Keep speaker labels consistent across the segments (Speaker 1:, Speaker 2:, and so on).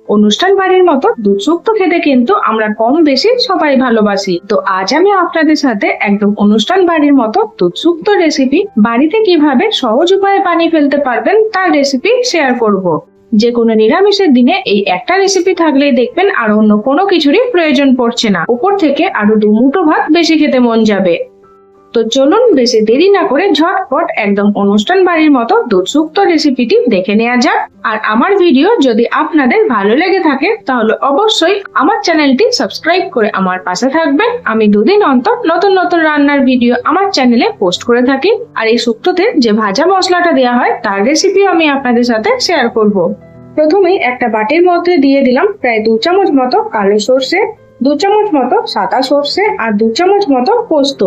Speaker 1: অনুষ্ঠান বাড়ির মতো দুধ শুক্তো খেতে কিন্তু আমরা কম বেশি সবাই ভালোবাসি। তো আজ আমি আপনাদের সাথে একদম অনুষ্ঠান বাড়ির মতো দুধ শুক্তো রেসিপি বাড়িতে কিভাবে সহজ উপায়ে বানিয়ে ফেলতে পারবেন তার রেসিপি শেয়ার করব। যে কোনো নিরামিষের দিনে এই একটা রেসিপি থাকলেই দেখবেন আর অন্য কোনো কিছুরই প্রয়োজন পড়ছে না, উপর থেকে আরো দু মুঠো ভাত বেশি খেতে মন যাবে। তো চলুন বেশি দেরি না করে ঝটপট একদম অনুষ্ঠান বাড়ির মতো দুধ শুক্তো রেসিপিটি দেখে নেওয়া যাক। আর আমার ভিডিও যদি আপনাদের ভালো লেগে থাকে তাহলে অবশ্যই আমার চ্যানেলটি সাবস্ক্রাইব করে আমার পাশে থাকবেন। আমি দুদিন অন্তর নতুন নতুন রান্নার ভিডিও আমার চ্যানেলে পোস্ট করে থাকি। আর এই শুক্তোতে যে ভাজা মশলাটা দেওয়া হয় তার রেসিপিও আমি আপনাদের সাথে শেয়ার করব। প্রথমেই একটা বাটির মধ্যে দিয়ে দিলাম প্রায় 2 চামচ মতো কালো সর্ষে, 2 চামচ মতো সাদা সর্ষে আর 2 চামচ মতো পোস্ত।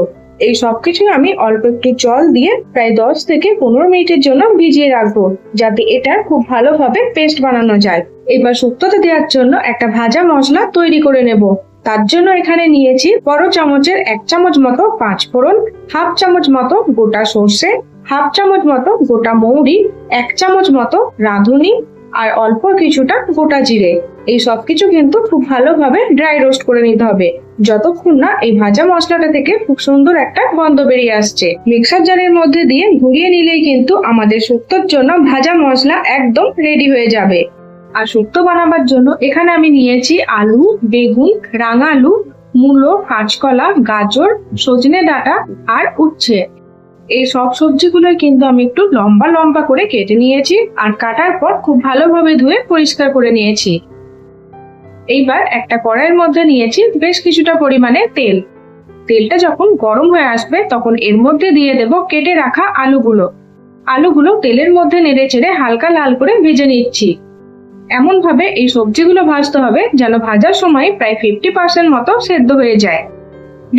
Speaker 1: এই সবকিছু আমি অল্প একটু জল দিয়ে প্রায় 10 থেকে 15 মিনিটের জন্য ভিজিয়ে রাখবো, যাতে এটা খুব ভালোভাবে পেস্ট বানানো যায়। এবার শুক্তোতে দেওয়ার জন্য একটা ভাজা মশলা তৈরি করে নেব। তার জন্য এখানে নিয়েছি বড় চামচের 1 চামচ মতো 5 ফোড়ন, হাফ চামচ মতো গোটা সর্ষে, হাফ চামচ মতো গোটা মৌরি, 1 চামচ মতো রাঁধুনি আর অল্প কিছুটা গোটা জিরে। এই সবকিছু কিন্তু খুব ভালোভাবে ড্রাই রোস্ট করে নিতে হবে, যতক্ষণ না এই ভাজা মশলাটা থেকে খুব সুন্দর একটা গন্ধ বেরিয়ে আসছে। মিক্সার জারের মধ্যে দিয়ে ঘুরিয়ে নিলেই কিন্তু আমাদের শুক্তোর জন্য ভাজা মশলা একদম রেডি হয়ে যাবে। আর শুক্তো বানাবার জন্য এখানে আমি নিয়েছি আলু, বেগুন, রাঙা আলু, মূলো, কাঁচকলা, গাজর, সজনে ডাঁটা আর উচ্ছে। এই সব সবজিগুলোই কিন্তু আমি একটু লম্বা লম্বা করে কেটে নিয়েছি আর কাটার পর খুব ভালোভাবে ধুয়ে পরিষ্কার করে নিয়েছি। এইবার একটা কড়াইয়ের মধ্যে নিয়েছি বেশ কিছুটা পরিমাণে তেল। তেলটা যখন গরম হয়ে আসবে তখন এর মধ্যে দিয়ে দেব কেটে রাখা আলুগুলো তেলের মধ্যে নেড়ে চেড়ে হালকা লাল করে ভেজে নিচ্ছি। এমন ভাবে এই সবজিগুলো ভাজতে হবে যেন ভাজার সময় প্রায় 50% মতো সেদ্ধ হয়ে যায়।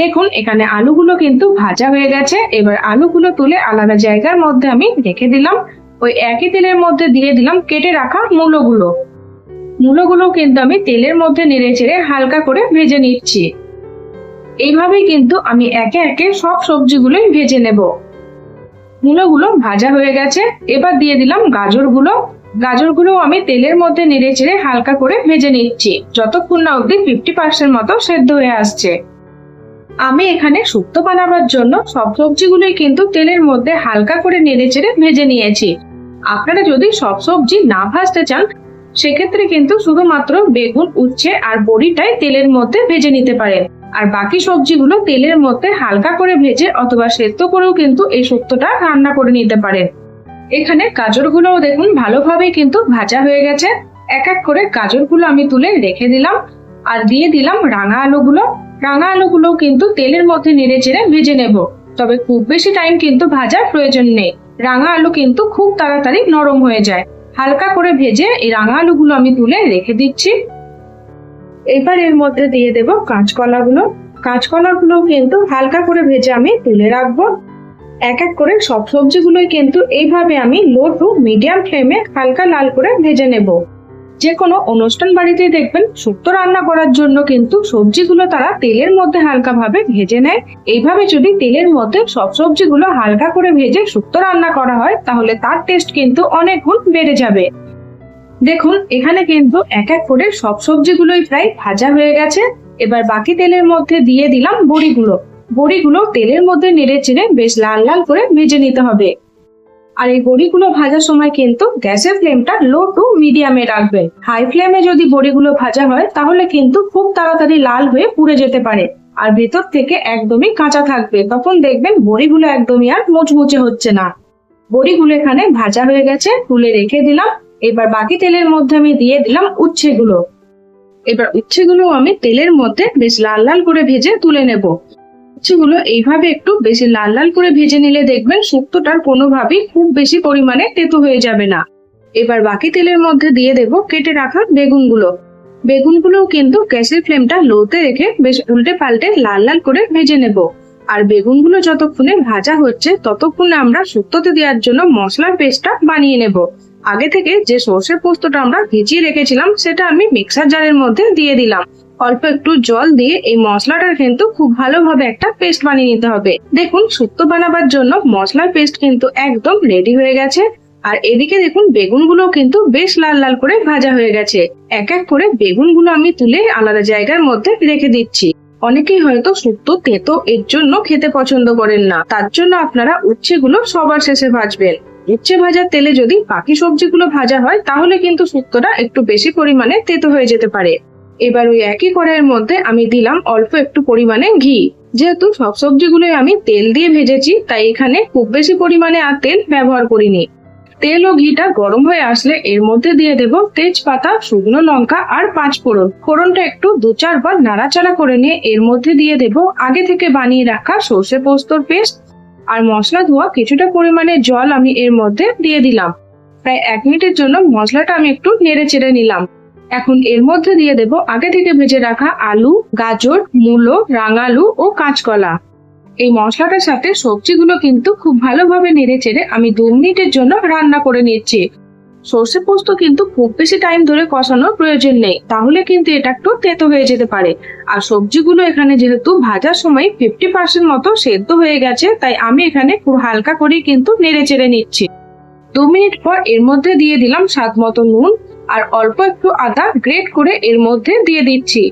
Speaker 1: দেখুন এখানে আলুগুলো কিন্তু ভাজা হয়ে গেছে। এবার আলুগুলো তুলে আলাদা জায়গার মধ্যে আমি রেখে দিলাম। ওই একই তেলের মধ্যে দিয়ে দিলাম কেটে রাখা মূলোগুলো কিন্তু আমি তেলের মধ্যে নেড়ে চেড়ে হালকা করে ভেজে নিচ্ছি। এইভাবেই কিন্তু আমি একে একে সব সবজিগুলোই ভেজে নেব। মূলোগুলো ভাজা হয়ে গেছে। এবার দিয়ে দিলাম গাজরগুলো আমি তেলের মধ্যে নেড়ে চেড়ে হালকা করে ভেজে নিচ্ছি, যতক্ষণ না অবধি 50% মতো সেদ্ধ হয়ে আসছে। আমি এখানে শুক্তো বানাবার জন্য সব সবজিগুলোই কিন্তু তেলের মধ্যে হালকা করে নেড়ে চেড়ে ভেজে নিয়েছি। আপনারা যদি সব সবজি না ভাজতে চান সেক্ষেত্রে কিন্তু শুধুমাত্র বেগুন, উচ্ছে আর বড়িটাই তেলের মধ্যে ভেজে নিতে পারেন। আর বাকি সবজিগুলো তেলের মধ্যে হালকা করে ভেজে অথবা সেদ্ধ করেও কিন্তু এই শুক্তোটা রান্না করে নিতে পারেন। এখানে গাজরগুলোও দেখুন ভালোভাবে কিন্তু ভাজা হয়ে গেছে। এক এক করে গাজরগুলো আমি তুলে রেখে দিলাম আর দিয়ে দিলাম রাঙা আলুগুলো কিন্তু তেলের মধ্যে নেড়ে চেড়ে ভেজে নেব। তবে খুব বেশি টাইম কিন্তু ভাজার প্রয়োজন নেই, রাঙা আলু কিন্তু খুব তাড়াতাড়ি নরম হয়ে যায়। হালকা করে ভেজে এই রাঙা আলুগুলো আমি তুলে রেখে দিচ্ছি। এবার এর মধ্যে দিয়ে দেব কাঁচকলাগুলো কিন্তু হালকা করে ভেজে আমি তুলে রাখবো। এক এক করে সব সবজিগুলোই কিন্তু এইভাবে আমি লো টু মিডিয়াম ফ্লেমে হালকা লাল করে ভেজে নেব। যে কোনো অনুষ্ঠান বাড়িতে দেখবেন শুক্তো রান্না করার জন্য কিন্তু সবজিগুলো তারা তেলের মধ্যে হালকা ভাবে ভেজে নেয়। এইভাবে যদি তেলের মধ্যে সব সবজিগুলো হালকা করে ভেজে শুক্তো রান্না করা হয় তাহলে তার টেস্ট কিন্তু অনেক গুণ বেড়ে যাবে। দেখুন এখানে কিন্তু এক এক করে সব সবজিগুলোই প্রায় ভাজা হয়ে গেছে। এবার বাকি তেলের মধ্যে দিয়ে দিলাম বড়িগুলো তেলের মধ্যে নেড়ে চেড়ে বেশ লাল লাল করে ভেজে নিতে হবে। আর এই বড়িগুলো ভাজার সময় কিন্তু গ্যাসের ফ্লেমটা লো টু মিডিয়ামে রাখবেন। হাই ফ্লেমে যদি বড়িগুলো ভাজা হয় তাহলে কিন্তু খুব তাড়াতাড়ি লাল হয়ে পুড়ে যেতে পারে আর ভেতর থেকে একদমই কাঁচা থাকবে, তখন দেখবেন বড়িগুলো একদমই আর মুচমুচে হচ্ছে না। বড়িগুলো এখানে ভাজা হয়ে গেছে, তুলে রেখে দিলাম। এবার বাকি তেলের মধ্যে আমি দিয়ে দিলাম উচ্ছেগুলো আমি তেলের মধ্যে বেশ লাল লাল করে ভেজে তুলে নেব। উচ্ছেগুলো এইভাবে একটু বেশি লাল লাল করে ভেজে নিলে দেখবেন শুক্তোটার কোনোভাবেই খুব বেশি পরিমাণে তেতো হয়ে যাবে না। এবার বাকি তেলের মধ্যে দিয়ে দেব কেটে রাখা বেগুনগুলোও কিন্তু গ্যাসের ফ্লেমটা লোতে রেখে বেশ উল্টে পাল্টে লাল লাল করে ভেজে নেব। আর বেগুনগুলো যতক্ষণে ভাজা হচ্ছে ততক্ষণে আমরা শুক্তোতে দেওয়ার জন্য মশলার পেস্টটা বানিয়ে নেব। আগে থেকে যে সর্ষে পোস্তটা আমরা ভিজিয়ে রেখেছিলাম সেটা আমি মিক্সার জারের মধ্যে দিয়ে দিলাম। অল্প একটু জল দিয়ে এই মশলাটার কিন্তু খুব ভালোভাবে একটা পেস্ট বানিয়ে নিতে হবে। দেখুন শুক্তো বানাবার জন্য মশলার পেস্ট কিন্তু একদম রেডি হয়ে গেছে। আর এদিকে দেখুন বেগুনগুলো কিন্তু বেশ লাল লাল করে ভাজা হয়ে গেছে। এক এক করে বেগুনগুলো আমি তুলে আলাদা জায়গার মধ্যে রেখে দিচ্ছি। অনেকেই হয়তো শুক্তো তেতো এর জন্য খেতে পছন্দ করেন না, তার জন্য আপনারা উচ্ছেগুলো সবার শেষে ভাজবেন। উচ্ছে ভাজার তেলে যদি বাকি সবজিগুলো ভাজা হয় তাহলে কিন্তু শুক্তোটা একটু বেশি পরিমাণে তেতো হয়ে যেতে পারে। এবার ওই একই কড়াইয়ের মধ্যে আমি দিলাম অল্প একটু পরিমাণে ঘি। যেহেতু সব সবজিগুলোই আমি তেল দিয়ে ভেজেছি, তাই এখানে খুব বেশি পরিমাণে আর তেল ব্যবহার করিনি। তেল ও ঘিটা গরম হয়ে আসলে এর মধ্যে দিয়ে দেব তেজপাতা, শুকনো লঙ্কা আর 5 ফোড়ন। ফোড়নটা একটু 2-4 বার নাড়াচাড়া করে নিয়ে এর মধ্যে দিয়ে দেব আগে থেকে বানিয়ে রাখা সর্ষে পোস্তর পেস্ট আর মশলা ধোয়া কিছুটা পরিমাণে জল আমি এর মধ্যে দিয়ে দিলাম। প্রায় 1 মিনিটের জন্য মশলাটা আমি একটু নেড়ে চেড়ে নিলাম। এখন এর মধ্যে দিয়ে দেব আগে থেকে ভেজে রাখা আলু, গাজর, মূলো, রাঙালু ও কাঁচকলা। এই মশলাটার সাথে সবজিগুলো কিন্তু খুব ভালোভাবে নেড়ে চেড়ে আমি 2 মিনিটের জন্য রান্না করে নিচ্ছি। সর্ষে পোস্ত কিন্তু খুব বেশি টাইম ধরে কষানোর প্রয়োজন নেই, তাহলে কিন্তু এটা একটু তেতো হয়ে যেতে পারে। আর সবজিগুলো এখানে যেহেতু ভাজার সময় 50% মতো সেদ্ধ হয়ে গেছে, তাই আমি এখানে খুব হালকা করে কিন্তু নেড়ে চেড়ে নিচ্ছি। 2 মিনিট পর এর মধ্যে দিয়ে দিলাম স্বাদ মতো নুন আর অল্প একটু আদা গ্রেট করে এর মধ্যে দিয়ে দিচ্ছি।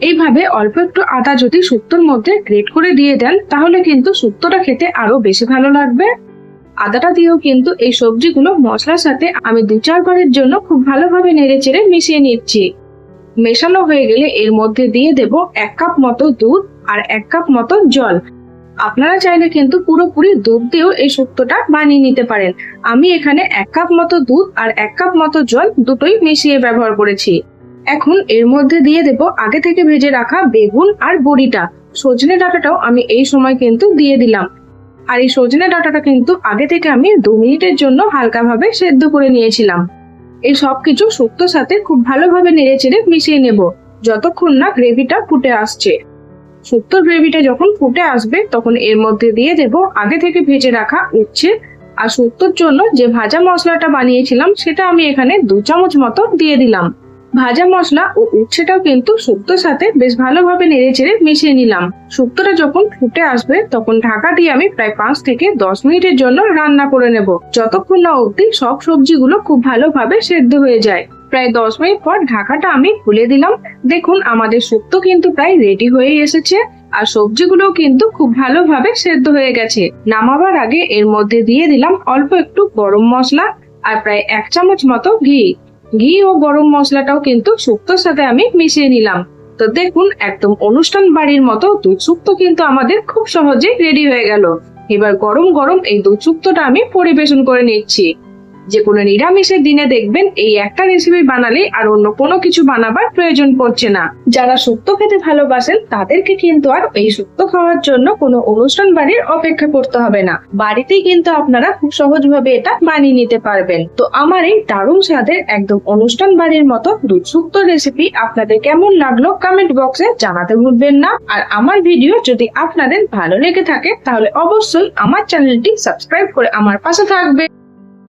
Speaker 1: এইভাবে অল্প একটু আদা যদি শুক্তোর মধ্যে গ্রেট করে দিয়ে দেন তাহলে কিন্তু শুক্তোটা খেতে আরো বেশি ভালো লাগবে। আদাটা দিয়েও কিন্তু এই সবজিগুলো মশলার সাথে আমি 2-4 বারের জন্য খুব ভালোভাবে নেড়ে চেড়ে মিশিয়ে নিচ্ছি। মেশানো হয়ে গেলে এর মধ্যে দিয়ে দেব 1 কাপ মতো দুধ আর 1 কাপ মতো জল। আপনারা চাইলে কিন্তু পুরোপুরি দুধ দিয়েও এই শুক্তোটা বানিয়ে নিতে পারেন। আমি এখানে 1 কাপ মতো দুধ আর 1 কাপ মতো জল দুটোই মিশিয়ে ব্যবহার করেছি। এখন এর মধ্যে দিয়ে দেব আগে থেকে ভেজে রাখা বেগুন আর বড়িটা। সজনে ডাঁটাটাও আমি এই সময় কিন্তু দিয়ে দিলাম। আর এই সজনে ডাঁটাটা কিন্তু আগে থেকে আমি 2 মিনিটের জন্য হালকাভাবে সেদ্ধ করে নিয়েছিলাম। এই সবকিছু শুক্তোর সাথে খুব ভালোভাবে নেড়ে চেড়ে মিশিয়ে নেব যতক্ষণ না গ্রেভিটা ফুটে আসছে। শুক্তোর গ্রেভিটা যখন ফুটে আসবে তখন এর মধ্যে দিয়ে দেব আগে থেকে ভেজে রাখা উচ্ছে আর শুক্তোর জন্য যে ভাজা মশলাটা বানিয়েছিলাম সেটা আমি এখানে 2 চামচ মতো দিয়ে দিলাম। ভাজা মশলা ও উচ্ছেটাও কিন্তু শুক্তোর সাথে বেশ ভালোভাবে নেড়ে চেড়ে মিশিয়ে নিলাম। শুক্তোটা যখন ফুটে আসবে তখন ঢাকা দিয়ে আমি প্রায় 5 থেকে 10 মিনিটের জন্য রান্না করে নেব, যতক্ষণ না অবধি সব সবজিগুলো খুব ভালোভাবে সেদ্ধ হয়ে যায়। প্রায় 10 মিনিট পর ঢাকাটা আমি খুলে দিলাম। দেখুন আমাদের শুক্তো কিন্তু প্রায় রেডি হয়ে এসেছে আর সবজিগুলো কিন্তু খুব ভালোভাবে সেদ্ধ হয়ে গেছে। নামাবার আগে এর মধ্যে দিয়ে দিলাম অল্প একটু গরম মশলা আর প্রায় 1 চামচ মতো ঘি। ঘি ও গরম মশলাটাও কিন্তু শুক্তোর সাথে আমি মিশিয়ে নিলাম। তো দেখুন একদম অনুষ্ঠান বাড়ির মতো দুধ শুক্তো কিন্তু আমাদের খুব সহজে রেডি হয়ে গেল। এবার গরম গরম এই দুধ শুক্তোটা আমি পরিবেশন করে নিচ্ছি। যে কোনো নিরামিষের দিনে দেখবেন এই একটা রেসিপি বানালে আর অন্য কোনো কিছু বানাবার প্রয়োজন পড়ছে না। যারা শুক্তো খেতে ভালোবাসেন তাদেরকে কিন্তু আর এই শুক্তো খাওয়ার জন্য কোনো অনুষ্ঠান বাড়ির অপেক্ষা করতে হবে না, বাড়িতেই কিন্তু আপনারা খুব সহজভাবে এটা বানিয়ে নিতে পারবেন। তো আমার এই দারুণ স্বাদের একদম অনুষ্ঠান বাড়ির মতো দুধ শুক্তো রেসিপি আপনাদের কেমন লাগলো কমেন্ট বক্সে জানাতে ভুলবেন না। আর আমার ভিডিও যদি আপনাদের ভালো লেগে থাকে তাহলে অবশ্যই আমার চ্যানেলটি সাবস্ক্রাইব করে আমার পাশে থাকবে।